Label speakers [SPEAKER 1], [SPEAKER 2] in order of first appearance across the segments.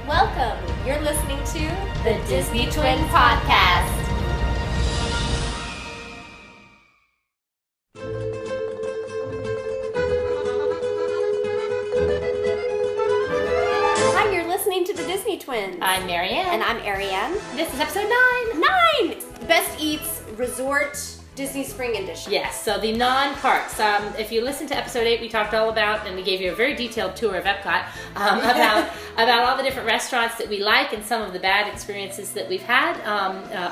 [SPEAKER 1] Welcome. You're listening to the Disney Twin Podcast. Hi, you're listening to the Disney Twins.
[SPEAKER 2] I'm Marianne.
[SPEAKER 1] And I'm Ariane.
[SPEAKER 2] This is episode 9.
[SPEAKER 1] 9! Best Eats Resort Disney Spring Edition.
[SPEAKER 2] Yes, so the non-parks. If you listen to episode 8, we talked all about, and we gave you a very detailed tour of Epcot, about all the different restaurants that we like and some of the bad experiences that we've had.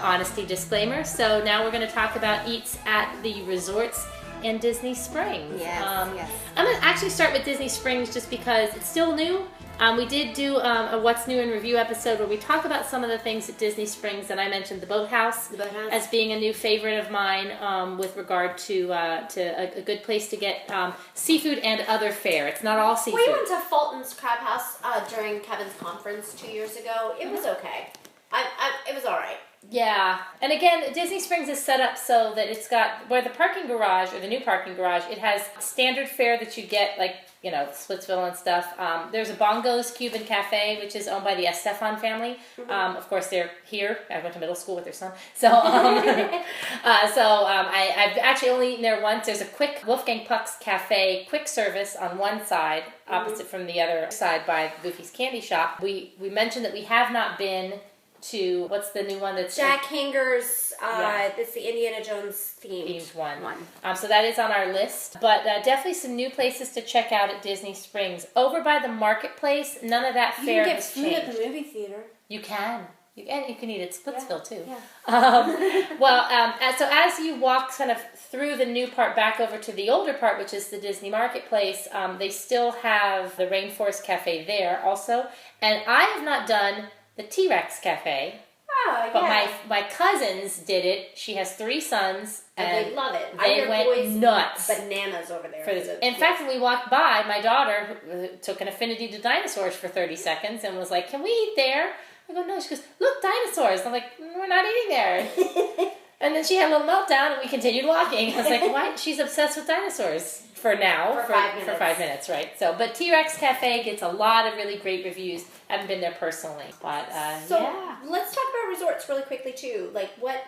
[SPEAKER 2] Honesty disclaimer. So now we're going to talk about eats at the resorts in Disney Springs.
[SPEAKER 1] Yes.
[SPEAKER 2] I'm going to actually start with Disney Springs just because it's still new. We did do a What's New in Review episode where we talk about some of the things at Disney Springs, and I mentioned the Boathouse as being a new favorite of mine with regard to a good place to get seafood and other fare. It's not all seafood.
[SPEAKER 1] We went to Fulton's Crab House during Kevin's conference 2 years ago. It was okay. It was all right.
[SPEAKER 2] Yeah, and again, Disney Springs is set up so that it's got, where the parking garage, or the new parking garage, it has standard fare that you get, like, you know, Splitsville and stuff. There's a Bongo's Cuban Cafe, which is owned by the Estefan family.
[SPEAKER 1] Mm-hmm.
[SPEAKER 2] Of course, they're here. I went to middle school with their son. So, I've actually only eaten there once. There's a quick Wolfgang Puck's Cafe quick service on one side, opposite from the other side by Goofy's Candy Shop. We mentioned that we have not been to, what's the new one that's
[SPEAKER 1] Jack Hanger's, it's the Indiana Jones themed
[SPEAKER 2] one. So that is on our list. But definitely some new places to check out at Disney Springs. Over by the marketplace, none of that fare has changed.
[SPEAKER 1] You can get food at the movie theater.
[SPEAKER 2] You can. And you can eat at Splitsville too.
[SPEAKER 1] Yeah.
[SPEAKER 2] So as you walk kind of through the new part back over to the older part, which is the Disney Marketplace, they still have the Rainforest Cafe there also. And I have not done the T-Rex Cafe.
[SPEAKER 1] Oh,
[SPEAKER 2] but
[SPEAKER 1] yeah.
[SPEAKER 2] my cousins did it. She has 3 sons.
[SPEAKER 1] And they love it.
[SPEAKER 2] They went nuts.
[SPEAKER 1] Bananas over there.
[SPEAKER 2] In fact, when we walked by, my daughter took an affinity to dinosaurs for 30 seconds and was like, "Can we eat there?" I go, "No." She goes, "Look, dinosaurs." I'm like, "We're not eating there." And then she had a little meltdown and we continued walking. I was like, "Why?" She's obsessed with dinosaurs. For 5 minutes, right? So, but T-Rex Cafe gets a lot of really great reviews. I haven't been there personally, but
[SPEAKER 1] let's talk about resorts really quickly too. Like, what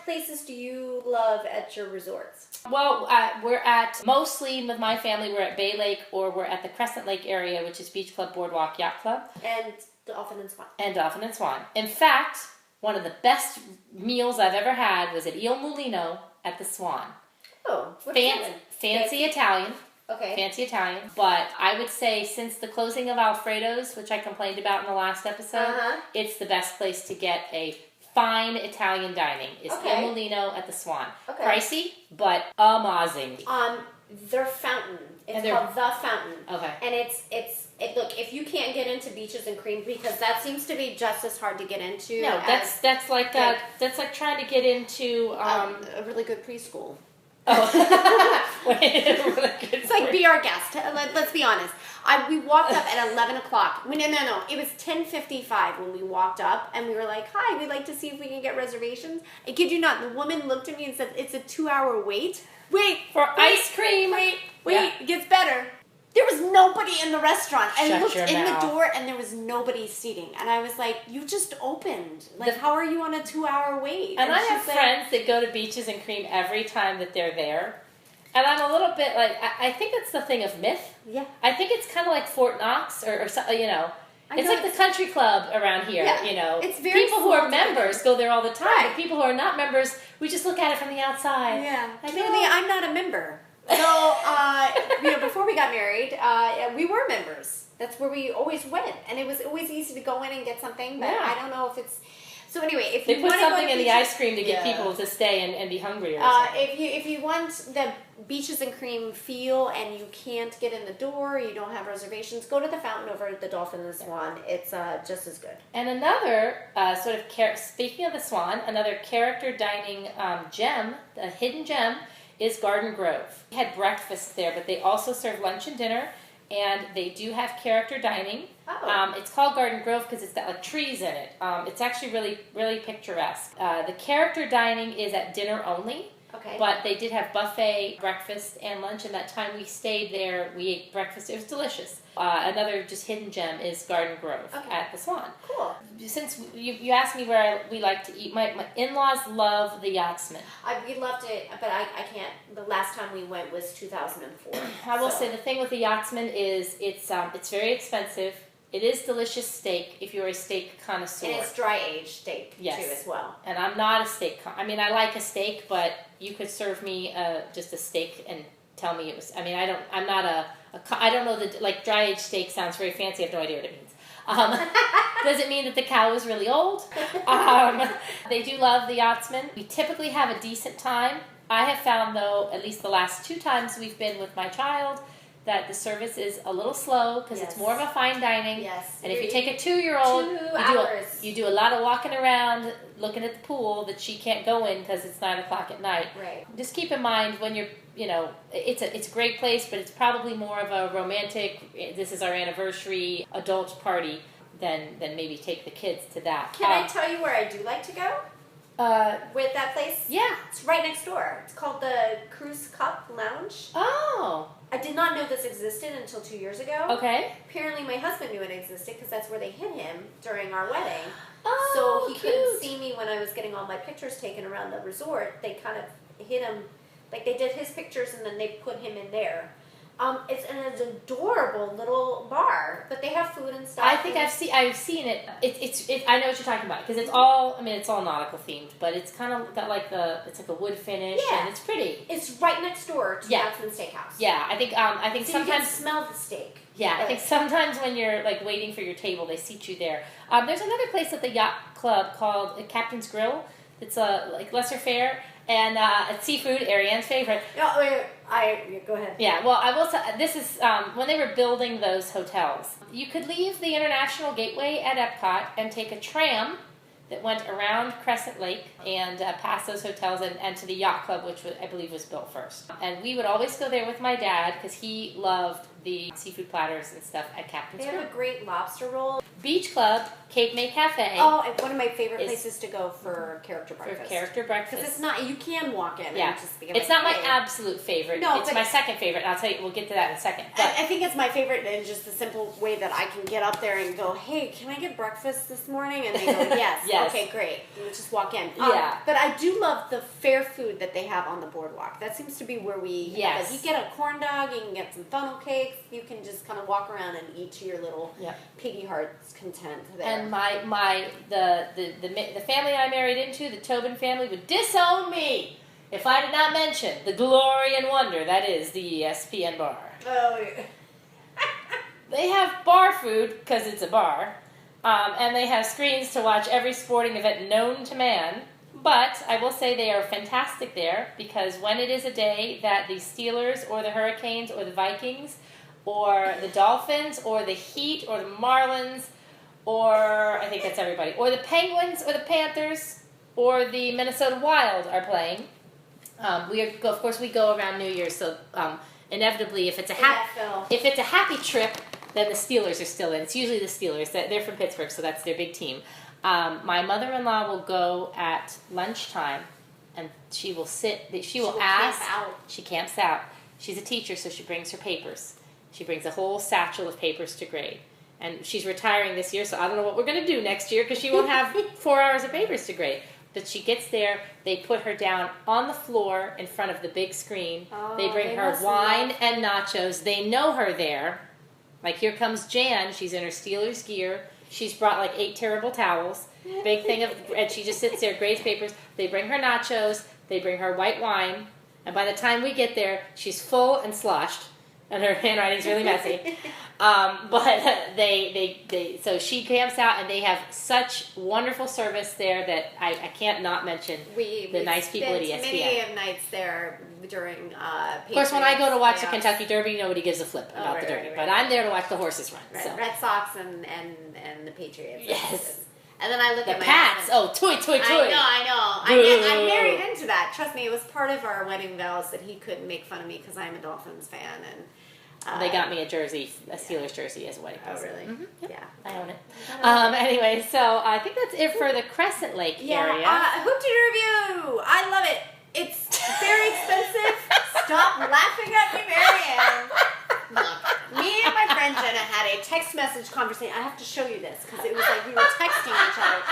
[SPEAKER 1] places do you love at your resorts?
[SPEAKER 2] Well, we're at, mostly with my family, we're at Bay Lake, or we're at the Crescent Lake area, which is Beach Club, Boardwalk, Yacht Club.
[SPEAKER 1] And Dolphin and
[SPEAKER 2] Swan. In fact, one of the best meals I've ever had was at Il Mulino at the Swan.
[SPEAKER 1] Oh,
[SPEAKER 2] Fancy Italian.
[SPEAKER 1] Okay.
[SPEAKER 2] Fancy Italian. But I would say since the closing of Alfredo's, which I complained about in the last episode, it's the best place to get a fine Italian dining. It's Il Mulino at the Swan. Okay. Pricey, but amazing.
[SPEAKER 1] Their fountain. It's called The Fountain. Okay. And it's look, if you can't get into Beaches and Cream, because that seems to be just as hard to get into.
[SPEAKER 2] No, that's like trying to get into
[SPEAKER 1] a really good preschool.
[SPEAKER 2] Oh.
[SPEAKER 1] It's like, be our guest. Let's be honest. We walked up at 11 o'clock. No. It was 10:55 when we walked up, and we were like, "Hi, we'd like to see if we can get reservations." I kid you not, the woman looked at me and said, "It's a 2-hour wait." Wait
[SPEAKER 2] for ice cream.
[SPEAKER 1] Wait. It gets better. There was nobody in the restaurant. I looked in the door and there was nobody seating. And I was like, "You just opened. Like, how are you on a 2-hour wait?"
[SPEAKER 2] And I have friends that go to Beaches and Cream every time that they're there. And I'm a little bit like, I think it's the thing of myth.
[SPEAKER 1] Yeah.
[SPEAKER 2] I think it's kind of like Fort Knox or something, you know. It's like the country club around here, you know.
[SPEAKER 1] It's very
[SPEAKER 2] people who are members go there all the time.
[SPEAKER 1] Right.
[SPEAKER 2] But people who are not members, we just look at it from the outside.
[SPEAKER 1] Yeah. Clearly, I'm not a member. So, before we got married, we were members. That's where we always went. And it was always easy to go in and get something. But I don't know if it's... So anyway, if you
[SPEAKER 2] want to put something in the ice cream to get people to stay and be hungry or something.
[SPEAKER 1] If you want the Beaches and Cream feel and you can't get in the door, you don't have reservations, go to the fountain over at the Dolphin and the Swan. It's just as good.
[SPEAKER 2] And another speaking of the Swan, another character dining gem, a hidden gem, is Garden Grove. We had breakfast there, but they also serve lunch and dinner. And they do have character dining. Oh. It's called Garden Grove because it's got like trees in it. It's actually really, really picturesque. The character dining is at dinner only.
[SPEAKER 1] Okay.
[SPEAKER 2] But they did have buffet breakfast and lunch, and that time we stayed there, we ate breakfast. It was delicious. Another just hidden gem is Garden Grove at the Swan.
[SPEAKER 1] Cool.
[SPEAKER 2] Since you asked me where we like to eat, my in-laws love the Yachtsman.
[SPEAKER 1] We loved it, but I can't. The last time we went was 2004.
[SPEAKER 2] I will say the thing with the Yachtsman is it's very expensive. It is delicious steak if you're a steak connoisseur.
[SPEAKER 1] And it's dry aged steak too as well.
[SPEAKER 2] And I'm not a steak. I mean, I like a steak, but you could serve me just a steak and tell me it was. I mean, I'm not I don't know that, like, dry aged steak sounds very fancy. I have no idea what it means. Does it mean that the cow is really old? They do love the Yachtsman. We typically have a decent time. I have found, though, at least the last 2 times we've been with my child, that the service is a little slow because it's more of a fine dining.
[SPEAKER 1] Yes.
[SPEAKER 2] And if you take a 2-year-old, you do a lot of walking around, looking at the pool that she can't go in because it's 9 o'clock at night.
[SPEAKER 1] Right.
[SPEAKER 2] Just keep in mind when you're, it's a great place, but it's probably more of a romantic, this is our anniversary adult party than maybe take the kids to that.
[SPEAKER 1] Can I tell you where I do like to go? With that place?
[SPEAKER 2] Yeah.
[SPEAKER 1] It's right next door. It's called the Cruise Cup Lounge.
[SPEAKER 2] Oh.
[SPEAKER 1] I did not know this existed until 2 years ago.
[SPEAKER 2] Okay.
[SPEAKER 1] Apparently my husband knew it existed because that's where they hid him during our wedding.
[SPEAKER 2] Oh,
[SPEAKER 1] so he couldn't see me when I was getting all my pictures taken around the resort. They kind of hid him, like they did his pictures and then they put him in there. It's an adorable little bar, but they have food and stuff.
[SPEAKER 2] I think I've seen it. I know what you're talking about because it's all nautical themed, but it's kind of got like it's like a wood finish and it's pretty.
[SPEAKER 1] It's right next door to Yachtsman Steakhouse.
[SPEAKER 2] Yeah, I think
[SPEAKER 1] so
[SPEAKER 2] sometimes
[SPEAKER 1] you can smell the steak.
[SPEAKER 2] Yeah, I think sometimes when you're like waiting for your table, they seat you there. There's another place at the yacht club called Captain's Grill. It's like lesser fare. And it's seafood, Ariane's favorite.
[SPEAKER 1] Oh, go ahead.
[SPEAKER 2] Yeah, well, I will say, this is, when they were building those hotels, you could leave the International Gateway at Epcot and take a tram that went around Crescent Lake and past those hotels and to the yacht club, which I believe was built first. And we would always go there with my dad because he loved the seafood platters and stuff at Captain's Grill.
[SPEAKER 1] They have a great lobster roll.
[SPEAKER 2] Beach Club, Cape May Cafe.
[SPEAKER 1] Oh, and one of my favorite places to go for character breakfast.
[SPEAKER 2] For character breakfast.
[SPEAKER 1] Because it's not, you can walk in and just be like,
[SPEAKER 2] it's not my absolute favorite.
[SPEAKER 1] No,
[SPEAKER 2] it's my second favorite. I'll tell you, we'll get to that in a second.
[SPEAKER 1] But I think it's my favorite in just the simple way that I can get up there and go, hey, can I get breakfast this morning? And they go, yes.
[SPEAKER 2] Yes.
[SPEAKER 1] Okay, great. You just walk in.
[SPEAKER 2] Yeah.
[SPEAKER 1] But I do love the fair food that they have on the boardwalk. That seems to be where we, like, you get a corn dog, you can get some funnel cakes, you can just kind of walk around and eat to your little piggy heart's content there.
[SPEAKER 2] And the family I married into, the Tobin family, would disown me if I did not mention the glory and wonder that is the ESPN bar.
[SPEAKER 1] Oh, yeah.
[SPEAKER 2] They have bar food because it's a bar, and they have screens to watch every sporting event known to man. But I will say they are fantastic there because when it is a day that the Steelers or the Hurricanes or the Vikings or the Dolphins or the Heat or the Marlins or I think that's everybody, or the Penguins or the Panthers or the Minnesota Wild are playing, of course we go around New Year's, so inevitably if it's a happy trip, then the Steelers are still in. It's usually the Steelers. They're from Pittsburgh, so that's their big team. My mother-in-law will go at lunchtime, and she will ask.
[SPEAKER 1] Camp out.
[SPEAKER 2] She camps out. She's a teacher, so she brings her papers. She brings a whole satchel of papers to grade. And she's retiring this year, so I don't know what we're going to do next year because she won't have 4 hours of papers to grade. But she gets there, they put her down on the floor in front of the big screen. They bring her wine and nachos. They know her there. Like, here comes Jan. She's in her Steelers gear. She's brought like 8 terrible towels. Big thing and she just sits there, grades papers. They bring her nachos. They bring her white wine. And by the time we get there, she's full and sloshed. And her handwriting's really messy. But so she camps out, and they have such wonderful service there that I can't not mention the nice people at ESPN.
[SPEAKER 1] Many of nights there during
[SPEAKER 2] of course, when I go to watch the Kentucky Derby, nobody gives a flip about the Derby. But I'm there to watch the horses run.
[SPEAKER 1] Right.
[SPEAKER 2] So.
[SPEAKER 1] Red Sox and the Patriots.
[SPEAKER 2] Yes.
[SPEAKER 1] And then I look at
[SPEAKER 2] the
[SPEAKER 1] my
[SPEAKER 2] Pats.
[SPEAKER 1] husband.
[SPEAKER 2] Oh, toy.
[SPEAKER 1] I know. I married into that. Trust me, it was part of our wedding vows that he couldn't make fun of me because I'm a Dolphins fan. And
[SPEAKER 2] they got me a Steelers jersey as a wedding present.
[SPEAKER 1] Oh, really?
[SPEAKER 2] Mm-hmm. Yep.
[SPEAKER 1] Yeah.
[SPEAKER 2] I own it. Anyway, so I think that's it for the Crescent Lake area.
[SPEAKER 1] Hoop-Dee-Doo review. I love it. It's Stop laughing at me, Marianne. Look, me and my friend Jenna had a text message conversation. I have to show you this because it was like we were texting each other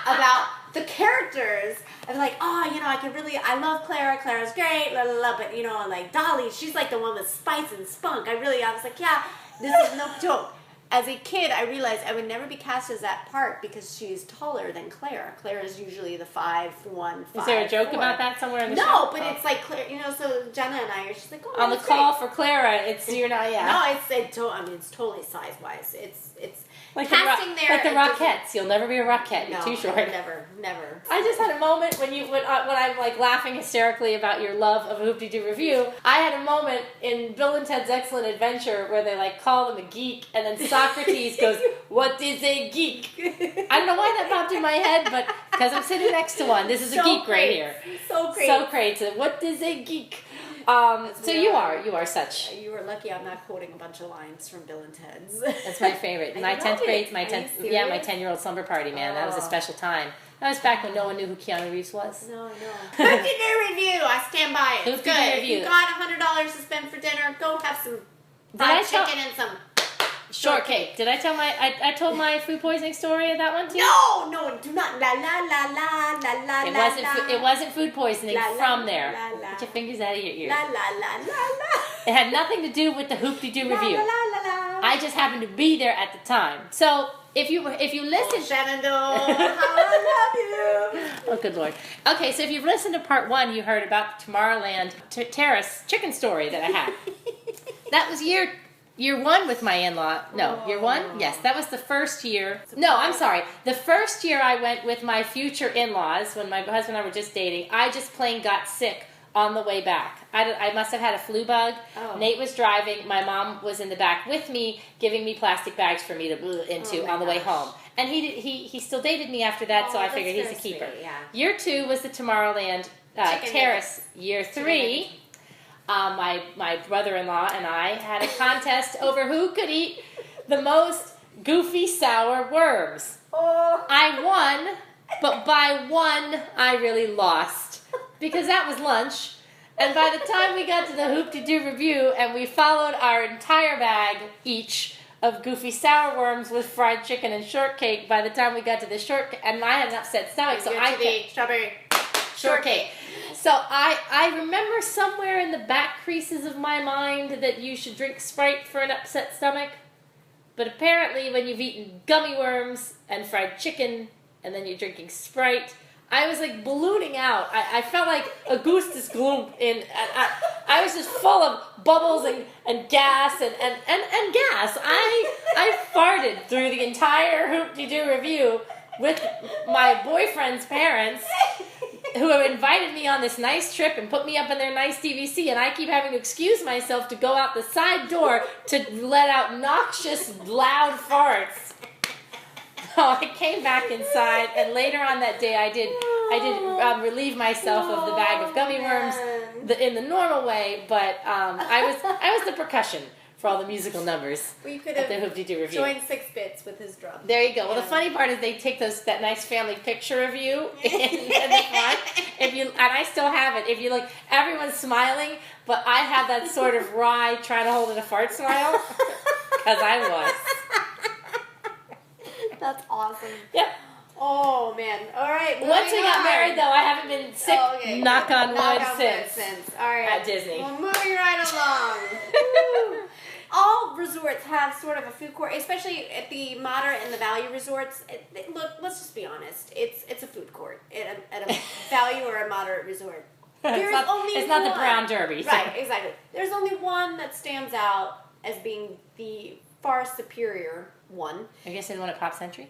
[SPEAKER 1] about the characters. I was like, oh, I love Clara. Clara's great, la la la. But like Dolly, she's like the one with spice and spunk. I was like, yeah, this is no joke. As a kid, I realized I would never be cast as that part because she's taller than Claire. Claire is usually the 5'1", 5'4".
[SPEAKER 2] Is there a joke about that somewhere in the show?
[SPEAKER 1] No, but it's like Claire. So Jenna and I are just like, oh,
[SPEAKER 2] on the call for Clara. You're not. Yeah.
[SPEAKER 1] No, it's totally size wise. It's
[SPEAKER 2] like
[SPEAKER 1] casting
[SPEAKER 2] like the Rockettes. You'll never be a Rockette. You're too short.
[SPEAKER 1] Never.
[SPEAKER 2] I just had a moment when I'm like laughing hysterically about your love of Hoop-Dee-Doo Review. I had a moment in Bill and Ted's Excellent Adventure where they like call him a geek, and then Socrates goes, "What is a geek?" I don't know why that popped in my head, but because I'm sitting next to one. This is a geek right here.
[SPEAKER 1] So great.
[SPEAKER 2] So great. So what is a geek? So you are such.
[SPEAKER 1] You were lucky I'm not quoting a bunch of lines from Bill and Ted's.
[SPEAKER 2] That's my favorite. My 10th grade, my 10-year-old slumber party, man. That was a special time. That was back when no one knew who Keanu Reeves was.
[SPEAKER 1] No. Hoop-Dee-Doo Review. I stand by it. It's good. If you got $100 to spend for dinner, go have some fried chicken and some
[SPEAKER 2] shortcake. Did I tell I told my food poisoning story of that one too?
[SPEAKER 1] No, do not. La la la la la la.
[SPEAKER 2] It wasn't food poisoning from there. Get your fingers out of your ears.
[SPEAKER 1] La la la la la.
[SPEAKER 2] It had nothing to do with the Hoop-Dee-Doo Review. I just happened to be there at the time. So if you listen,
[SPEAKER 1] Shenandoah, how I love you.
[SPEAKER 2] Oh, good Lord. Okay, so if you've listened to part 1, you heard about the Tomorrowland Terrace chicken story that I had. That was year 1 with my in-law. No, year 1? Yes, that was the first year. No, I'm sorry. The first year I went with my future in-laws, when my husband and I were just dating, I just plain got sick on the way back. I must have had a flu bug. Oh. Nate was driving. My mom was in the back with me, giving me plastic bags for me to into on the way home. And he still dated me after that, so I figured he's a keeper.
[SPEAKER 1] Sweet, yeah.
[SPEAKER 2] Year 2 was the Tomorrowland Terrace. Year 3... my brother-in-law and I had a contest over who could eat the most goofy sour worms.
[SPEAKER 1] Oh.
[SPEAKER 2] I won, but by 1 I really lost because that was lunch. And by the time we got to the Hoop-Dee-Doo Review and we followed our entire bag each of goofy sour worms with fried chicken and shortcake, by the time we got to the shortcake, and I had an upset stomach, so I kept
[SPEAKER 1] strawberry
[SPEAKER 2] shortcake. So I remember somewhere in the back creases of my mind that you should drink Sprite for an upset stomach. But apparently when you've eaten gummy worms and fried chicken and then you're drinking Sprite, I was like ballooning out. I felt like Augustus Gloop I was just full of bubbles and gas and gas. I farted through the entire Hoop-Dee-Doo Review with my boyfriend's parents, who have invited me on this nice trip and put me up in their nice DVC, and I keep having to excuse myself to go out the side door to let out noxious, loud farts. So I came back inside, and later on that day I did relieve myself of the bag of gummy worms in the normal way, but I was the percussion for all the musical numbers at the Hoop-Dee-Doo Review.
[SPEAKER 1] Joined 6 Bits with his drum.
[SPEAKER 2] There you go. Well, the funny part is they take that nice family picture of you in the front. And I still have it. If you look, everyone's smiling, but I have that sort of wry, trying to hold in a fart smile, because I was.
[SPEAKER 1] That's awesome.
[SPEAKER 2] Yep.
[SPEAKER 1] Oh, man. All right.
[SPEAKER 2] Once we got married, though, I haven't been sick, knock on wood, since.
[SPEAKER 1] All right.
[SPEAKER 2] At Disney.
[SPEAKER 1] Well, moving right along. All resorts have sort of a food court, especially at the moderate and the value resorts. Look, let's just be honest. It's a food court at a value or a moderate resort.
[SPEAKER 2] It's not the Brown Derby. So.
[SPEAKER 1] Right, exactly. There's only one that stands out as being the far superior one.
[SPEAKER 2] I guess the one at Pop Century?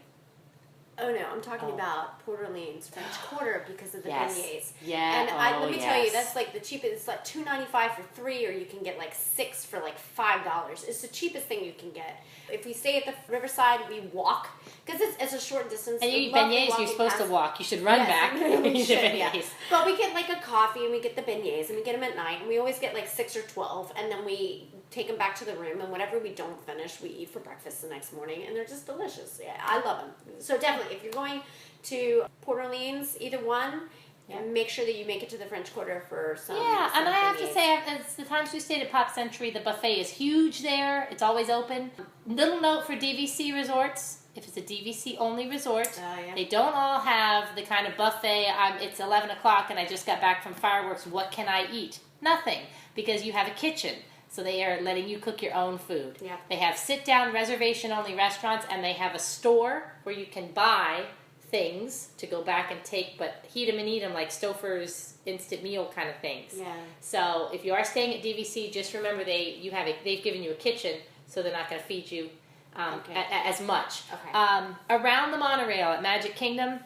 [SPEAKER 1] Oh no, I'm talking about Port Orleans French Quarter because of the beignets.
[SPEAKER 2] Yeah.
[SPEAKER 1] And let me tell you, that's like the cheapest. It's like $2.95 for 3, or you can get like 6 for like $5. It's the cheapest thing you can get. If we stay at the Riverside, we walk because it's a short distance.
[SPEAKER 2] And you eat beignets. You're supposed to walk. You should run back.
[SPEAKER 1] We should, yeah. But we get like a coffee and we get the beignets and we get them at night, and we always get like 6 or 12, and then we take them back to the room, and whatever we don't finish, we eat for breakfast the next morning, and they're just delicious. Yeah, I love them. So definitely, if you're going to Port Orleans, either one,
[SPEAKER 2] Yeah.
[SPEAKER 1] Make sure that you make it to the French Quarter for some.
[SPEAKER 2] Yeah, and I have to
[SPEAKER 1] thingies.
[SPEAKER 2] say, as the times we stayed at Pop Century, the buffet is huge there. It's always open. Little note for DVC resorts: if it's a DVC only resort,
[SPEAKER 1] Yeah.
[SPEAKER 2] they don't all have the kind of buffet. It's 11 o'clock and I just got back from fireworks. What can I eat? Nothing, because you have a kitchen. So they are letting you cook your own food.
[SPEAKER 1] Yeah.
[SPEAKER 2] They have sit-down reservation-only restaurants, and they have a store where you can buy things to go back and take, but heat them and eat them, like Stouffer's instant meal kind of things.
[SPEAKER 1] Yeah.
[SPEAKER 2] So if you are staying at DVC, just remember they've given you a kitchen, so they're not going to feed you as much.
[SPEAKER 1] Okay.
[SPEAKER 2] Around the monorail at Magic Kingdom,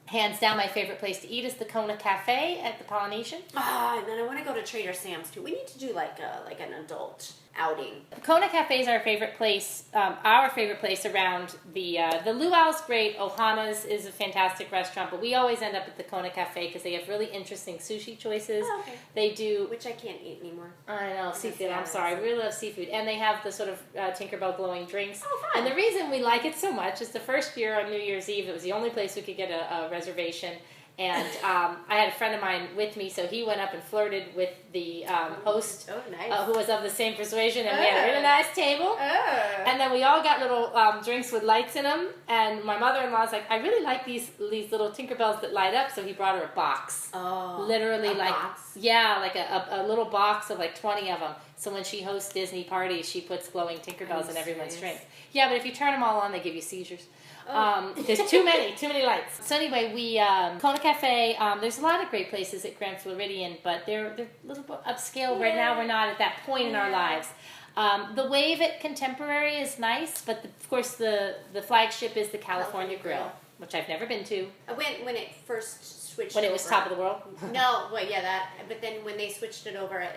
[SPEAKER 2] hands down my favorite place to eat is the Kona Cafe at the Polynesian.
[SPEAKER 1] And then I want to go to Trader Sam's too. We need to do like an adult outing.
[SPEAKER 2] Kona Cafe is our favorite place around the Luau's great. Ohana's is a fantastic restaurant, but we always end up at the Kona Cafe because they have really interesting sushi choices.
[SPEAKER 1] Oh, okay.
[SPEAKER 2] They do,
[SPEAKER 1] Which I can't eat anymore.
[SPEAKER 2] I know, seafood.
[SPEAKER 1] Yeah,
[SPEAKER 2] I'm sorry, I really love seafood, and they have the sort of Tinkerbell glowing drinks.
[SPEAKER 1] Oh, fun.
[SPEAKER 2] And the reason we like it so much is the first year on New Year's Eve, it was the only place we could get a reservation. And I had a friend of mine with me, so he went up and flirted with the host, who was of the same persuasion, and we had a really nice table. And then we all got little drinks with lights in them. And my mother-in-law's like, I really like these little Tinkerbells that light up, so he brought her a box.
[SPEAKER 1] Oh,
[SPEAKER 2] literally,
[SPEAKER 1] a
[SPEAKER 2] like
[SPEAKER 1] box?
[SPEAKER 2] Yeah, like a little box of like 20 of them. So when she hosts Disney parties, she puts glowing Tinkerbells in everyone's drinks. Yeah, but if you turn them all on, they give you seizures. There's too many lights. So anyway, we Kona Cafe. There's a lot of great places at Grand Floridian, but they're a little bit upscale right now. We're not at that point in our lives. The Wave at Contemporary is nice, but of course the flagship is the California Grill, which I've never been to.
[SPEAKER 1] I went when it first switched.
[SPEAKER 2] When it was top of the world.
[SPEAKER 1] No, well, yeah, that. But then when they switched it over,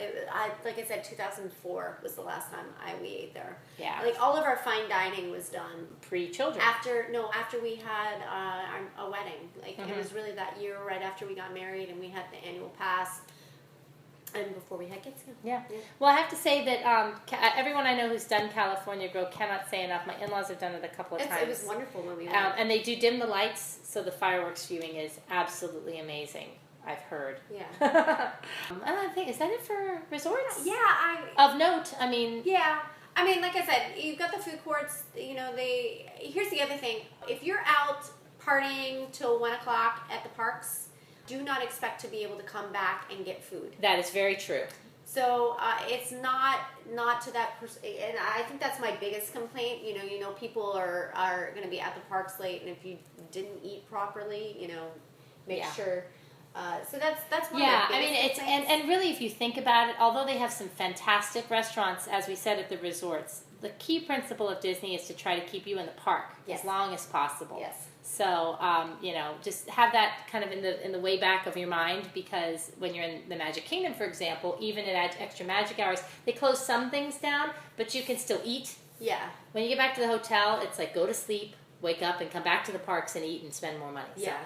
[SPEAKER 1] like I said, 2004 was the last time we ate there.
[SPEAKER 2] Yeah.
[SPEAKER 1] Like all of our fine dining was done
[SPEAKER 2] Pre-children.
[SPEAKER 1] after we had a wedding. Like it was really that year right after we got married, and we had the annual pass. And before we had kids.
[SPEAKER 2] Yeah. Well, I have to say that everyone I know who's done California Grill cannot say enough. My in-laws have done it a couple of times.
[SPEAKER 1] It was wonderful when we went.
[SPEAKER 2] And they do dim the lights, so the fireworks viewing is absolutely amazing, I've heard.
[SPEAKER 1] Yeah.
[SPEAKER 2] And I think, is that it for resorts?
[SPEAKER 1] Yeah.
[SPEAKER 2] Of note, I mean...
[SPEAKER 1] Yeah. I mean, like I said, you've got the food courts, here's the other thing. If you're out partying till 1 o'clock at the parks, do not expect to be able to come back and get food.
[SPEAKER 2] That is very true.
[SPEAKER 1] So it's not to that, and I think that's my biggest complaint. People are going to be at the parks late, and if you didn't eat properly, make sure. So that's one of the biggest complaints.
[SPEAKER 2] and really, if you think about it, although they have some fantastic restaurants, as we said at the resorts, the key principle of Disney is to try to keep you in the park as long as possible.
[SPEAKER 1] Yes.
[SPEAKER 2] So, just have that kind of in the way back of your mind, because when you're in the Magic Kingdom, for example, even at extra magic hours, they close some things down, but you can still eat.
[SPEAKER 1] Yeah.
[SPEAKER 2] When you get back to the hotel, it's like go to sleep, wake up, and come back to the parks and eat and spend more money.
[SPEAKER 1] Yeah.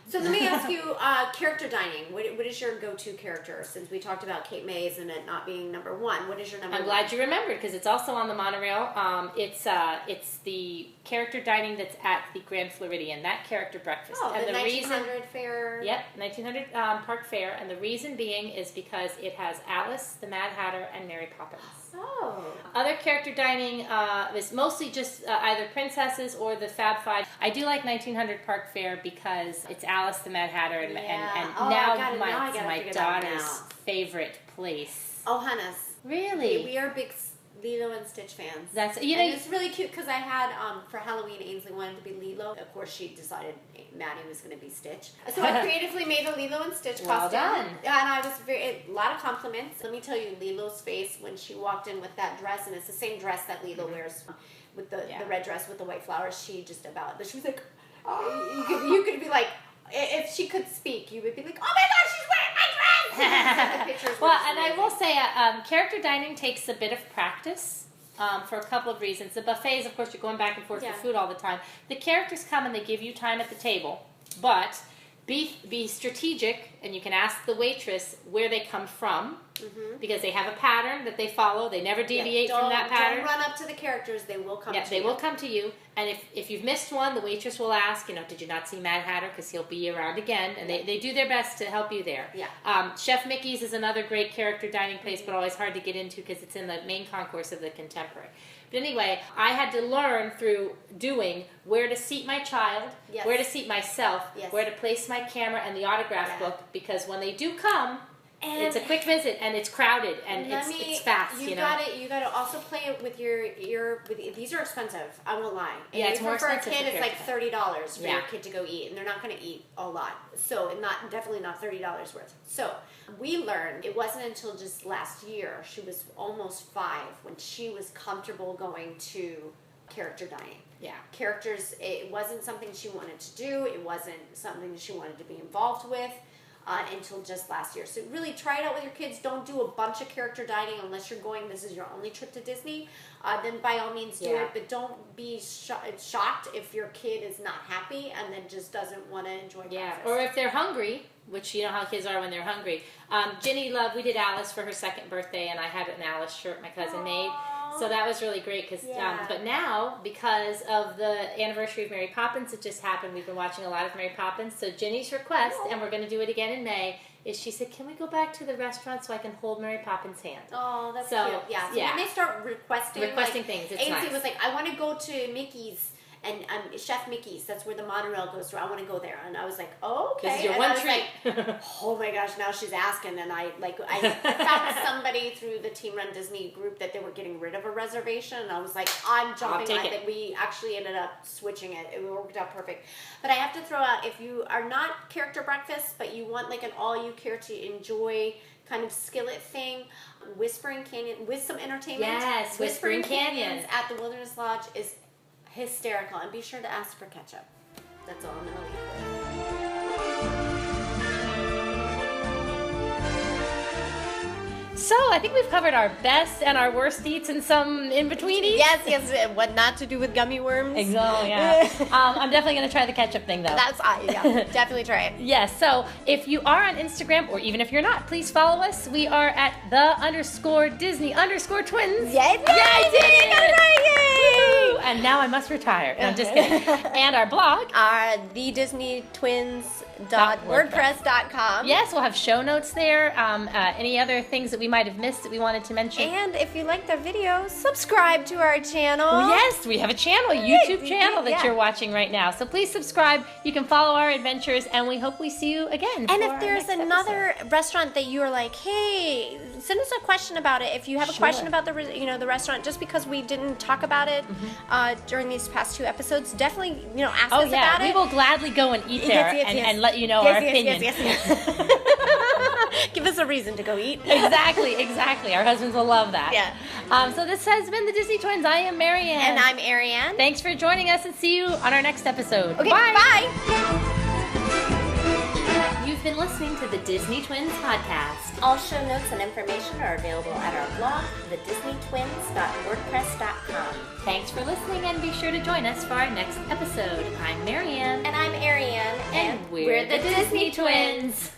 [SPEAKER 1] So let me ask you, character dining. What is your go-to character? Since we talked about Cape May's and it not being number one, what is your number one?
[SPEAKER 2] I'm glad you remembered, because it's also on the monorail. It's the character dining that's at the Grand Floridian, that character breakfast.
[SPEAKER 1] Oh,
[SPEAKER 2] and
[SPEAKER 1] the 1900 fair.
[SPEAKER 2] Yep, 1900 Park Fair, and the reason being is because it has Alice, the Mad Hatter, and Mary Poppins.
[SPEAKER 1] Oh.
[SPEAKER 2] Other character dining is mostly just either princesses or the Fab Five. I do like 1900 Park Fair because it's Alice, the Mad Hatter, and my daughter's favorite place.
[SPEAKER 1] Ohana's.
[SPEAKER 2] Really?
[SPEAKER 1] We are big Lilo and Stitch fans.
[SPEAKER 2] That's
[SPEAKER 1] and it's really cute because I had for Halloween Ainsley wanted to be Lilo. Of course, she decided Maddie was going to be Stitch. So I creatively made a Lilo and Stitch costume.
[SPEAKER 2] Well done.
[SPEAKER 1] And I was a lot of compliments. Let me tell you, Lilo's face when she walked in with that dress, and it's the same dress that Lilo wears with the red dress with the white flowers. She just but she was like, you could be like, if she could speak, you would be like, oh my gosh, she's wearing my dress!
[SPEAKER 2] Well, and I will say, character dining takes a bit of practice for a couple of reasons. The buffets, of course, you're going back and forth for food all the time. The characters come and they give you time at the table, but be strategic, and you can ask the waitress where they come from, because they have a pattern that they follow. They never deviate from that pattern.
[SPEAKER 1] Don't run up to the characters. They will come to you.
[SPEAKER 2] Yeah, they will come to you. And if you've missed one, the waitress will ask, did you not see Mad Hatter? Because he'll be around again. And they do their best to help you there.
[SPEAKER 1] Yeah.
[SPEAKER 2] Chef Mickey's is another great character dining place, but always hard to get into because it's in the main concourse of the Contemporary. But anyway, I had to learn through doing where to seat my child, where to seat myself, where to place my camera and the autograph book, because when they do come, it's a quick visit and it's crowded and it's fast.
[SPEAKER 1] You gotta also play it with these are expensive. I won't lie. And
[SPEAKER 2] it's more expensive
[SPEAKER 1] for a kid. It's like $30 for
[SPEAKER 2] your
[SPEAKER 1] kid to go eat, and they're not going to eat a lot. So definitely not $30 worth. So we learned it wasn't until just last year. She was almost 5 when she was comfortable going to character dining.
[SPEAKER 2] Yeah.
[SPEAKER 1] Characters. It wasn't something she wanted to do. It wasn't something she wanted to be involved with. Until just last year. So really try it out with your kids. Don't do a bunch of character dining unless you're going, this is your only trip to Disney. Then by all means do it, but don't be shocked if your kid is not happy and then just doesn't want to enjoy breakfast.
[SPEAKER 2] Or if they're hungry, which you know how kids are when they're hungry. Ginny we did Alice for her 2nd birthday, and I had an Alice shirt my cousin made. So that was really great. But now, because of the anniversary of Mary Poppins that just happened, we've been watching a lot of Mary Poppins. So Ginny's request, and we're going to do it again in May, is she said, can we go back to the restaurant so I can hold Mary Poppins' hand?
[SPEAKER 1] Oh, that's cute. Yeah. So when they start requesting things, it's nice. Ainsley was like, I want to go to Mickey's. And Chef Mickey's, that's where the monorail goes through. I want to go there. And I was like, oh, okay.
[SPEAKER 2] This is your one treat.
[SPEAKER 1] Like, oh my gosh, now she's asking. And I found somebody through the Team Run Disney group that they were getting rid of a reservation. And I was like, I'm jumping on it. We actually ended up switching it. It worked out perfect. But I have to throw out, if you are not character breakfast, but you want like an all you care to enjoy kind of skillet thing, Whispering Canyon with some entertainment.
[SPEAKER 2] Yes, Whispering Canyons
[SPEAKER 1] at the Wilderness Lodge is hysterical, and be sure to ask for ketchup. That's all I'm going to leave with.
[SPEAKER 2] So I think we've covered our best and our worst eats and some in-between eats.
[SPEAKER 1] Yes, what not to do with gummy worms.
[SPEAKER 2] Exactly, yeah. I'm definitely going to try the ketchup thing, though.
[SPEAKER 1] Definitely try it.
[SPEAKER 2] Yes, so if you are on Instagram, or even if you're not, please follow us. We are at _Disney_twins.
[SPEAKER 1] Yes, I did it!
[SPEAKER 2] And now I must retire. No, I'm just kidding. And our blog.
[SPEAKER 1] thedisneytwins.wordpress.com.
[SPEAKER 2] Yes, we'll have show notes there. Any other things that we might have missed that we wanted to mention.
[SPEAKER 1] And if you like the videos, subscribe to our channel.
[SPEAKER 2] Yes, we have a channel, a YouTube channel that you're watching right now. So please subscribe. You can follow our adventures, and we hope we see you again.
[SPEAKER 1] And if there's another restaurant that you are like, hey, send us a question about it. If you have a question about the restaurant, just because we didn't talk about it during these past 2 episodes, definitely ask us about it.
[SPEAKER 2] We will gladly go and eat there and let you know our opinion.
[SPEAKER 1] Yes. Give us a reason to go eat.
[SPEAKER 2] Exactly. Our husbands will love that.
[SPEAKER 1] Yeah.
[SPEAKER 2] So this has been the Disney Twins. I am Marianne.
[SPEAKER 1] And I'm Ariane.
[SPEAKER 2] Thanks for joining us, and see you on our next episode.
[SPEAKER 1] Okay, bye.
[SPEAKER 2] You've been listening to the Disney Twins podcast.
[SPEAKER 1] All show notes and information are available at our blog, thedisneytwins.wordpress.com.
[SPEAKER 2] Thanks for listening, and be sure to join us for our next episode. I'm Marianne.
[SPEAKER 1] And I'm Ariane.
[SPEAKER 2] And we're the Disney Twins.